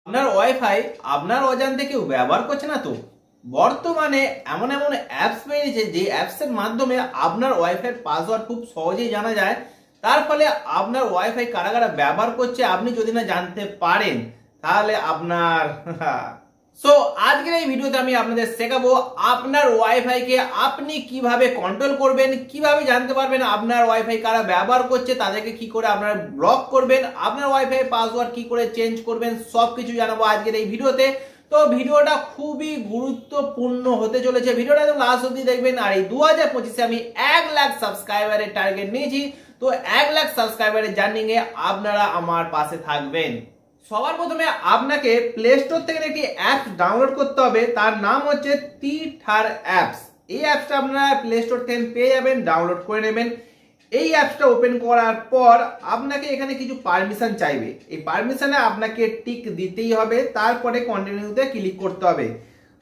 আপনার ওয়াইফাই আপনার অজান্তে কেউ ব্যবহার করছে না তো? বর্তমানে এমন এমন অ্যাপস বেরিয়েছে যে অ্যাপসের মাধ্যমে আপনার ওয়াইফাইয়ের পাসওয়ার্ড খুব সহজেই জানা যায়। তার ফলে আপনার ওয়াইফাই কারা কারা ব্যবহার করছে আপনি যদি না জানতে পারেন তাহলে আপনার সো আজকের এই ভিডিওতে আমি আপনাদের শেখাবো আপনার ওয়াইফাইকে আপনি কিভাবে কন্ট্রোল করবেন, কিভাবে জানতে পারবেন আপনার ওয়াইফাই কারা ব্যবহার করছে, তাদেরকে কি করে আপনারা ব্লক করবেন, আপনার ওয়াইফাই পাসওয়ার্ড কি করে চেঞ্জ করবেন, সবকিছু জানাবো আজকের এই ভিডিওতে। তো ভিডিওটা খুবই গুরুত্বপূর্ণ হতে চলেছে, ভিডিওটা একদম লাস্ট অবধি দেখবেন। আর এই 2025-এ আমি 1 লাখ সাবস্ক্রাইবারের টার্গেট নিয়েছি, তো 1 লাখ সাবস্ক্রাইবারের জার্নি এ আপনারা আমার পাশে থাকবেন। সবার প্রথমে আপনাকে প্লে স্টোর থেকে একটি অ্যাপস ডাউনলোড করতে হবে, তার নাম হচ্ছে টিথার অ্যাপস। এই অ্যাপসটা আপনারা প্লে স্টোর থেকে পেয়ে যাবেন, ডাউনলোড করে নেবেন। এই অ্যাপসটা ওপেন করার পর আপনাকে এখানে কিছু পারমিশন চাইবে, এই পারমিশনে আপনাকে টিক দিতেই হবে, তারপরে কন্টিনিউতে ক্লিক করতে হবে।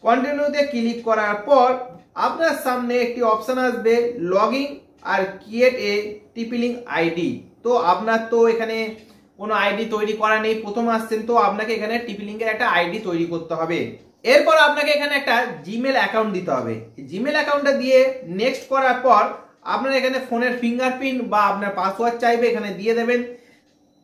কন্টিনিউতে ক্লিক করার পর আপনার সামনে একটি অপশন আসবে লগইন আর ক্রিয়েট এ টিপি লিঙ্ক আইডি। তো আপনার তো এখানে কোনো আইডি তৈরি করা নেই, প্রথম আসছেন, তো আপনাকে এখানে টিপি লিঙ্কের একটা আইডি তৈরি করতে হবে। এরপর আপনাকে এখানে একটা জিমেল অ্যাকাউন্ট দিতে হবে। জিমেল অ্যাকাউন্টটা দিয়ে নেক্সট করার পর আপনার এখানে ফোনের ফিঙ্গারপ্রিন্ট বা আপনার পাসওয়ার্ড চাইবে, এখানে দিয়ে দেবেন।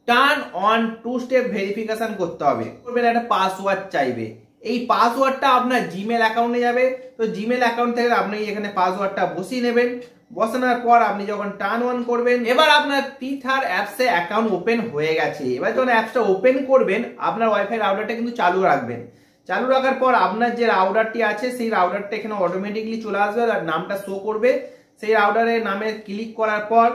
টার্ন অন 2 স্টেপ ভেরিফিকেশন করতে হবে, করবেন একটা পাসওয়ার্ড চাইবে, এই পাসওয়ার্ডটা আপনার জিমেল অ্যাকাউন্টে যাবে। তো জিমেল অ্যাকাউন্ট থেকে আপনি এখানে পাসওয়ার্ডটা বসিয়ে নেবেন। বসানোর পর আপনি যখন টার্ন অন করবেন, এবার আপনার টিথার অ্যাপসে অ্যাকাউন্ট ওপেন হয়ে গেছে। এবার যখন অ্যাপসটা ওপেন করবেন আপনার ওয়াইফাই রাউটারটা কিন্তু চালু রাখবেন। চালু রাখার পর আপনার যে রাউটারটি আছে সেই রাউটারটা এখানে অটোমেটিকলি চলে আসবে আর নামটা শো করবে। সেই রাউটারের নামে ক্লিক করার পর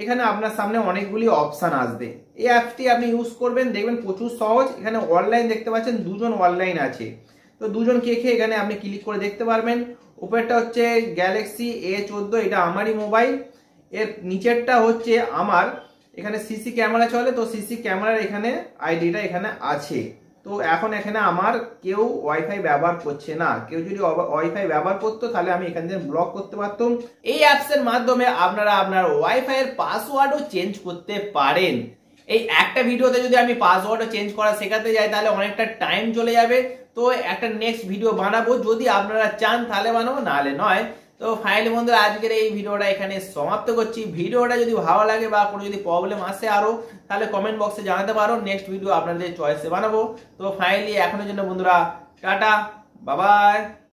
এখানে আপনার সামনে অনেকগুলি অপশন আসবে। এই অ্যাপসটি আপনি ইউজ করবেন, দেখবেন প্রচুর সহজ। এখানে অনলাইন দেখতে পাচ্ছেন, দুজন অনলাইন আছে, তো দুজন কে কে এখানে আপনি ক্লিক করে দেখতে পারবেন। উপরেরটা হচ্ছে গ্যালাক্সি A14, এটা আমারই মোবাইল। এর নিচেরটা হচ্ছে আমার, এখানে সিসি ক্যামেরা চলে, তো সিসি ক্যামেরার এখানে আইডিটা এখানে আছে। তো এখন এখানে আমার কেউ ওয়াইফাই ব্যবহার করছে না, কেউ যদি ওয়াইফাই ব্যবহার করতো তাহলে আমি এখান থেকে ব্লক করতে পারতাম। এই অ্যাপসের মাধ্যমে আপনারা আপনার ওয়াইফাই এর পাসওয়ার্ডও চেঞ্জ করতে পারেন। এই একটা ভিডিওতে যদি আমি পাসওয়ার্ডও চেঞ্জ করা শেখাতে যাই তাহলে অনেকটা টাইম চলে যাবে। তো একটা নেক্সট ভিডিও বানাবো, যদি আপনারা চান তাহলে বানাবো, নাহলে নয়। তো ফাইনালি বন্ধুরা আজকের এই ভিডিওটা এখানে সমাপ্ত করছি। ভিডিওটা যদি ভালো লাগে বা কোনো যদি প্রবলেম আসে আরো, তাহলে কমেন্ট বক্সে জানাতে পারো, নেক্সট ভিডিও আপনাদের চয়েসে বানাবো। তো ফাইনালি এখনের জন্য বন্ধুরা টাটা, বাই বাই।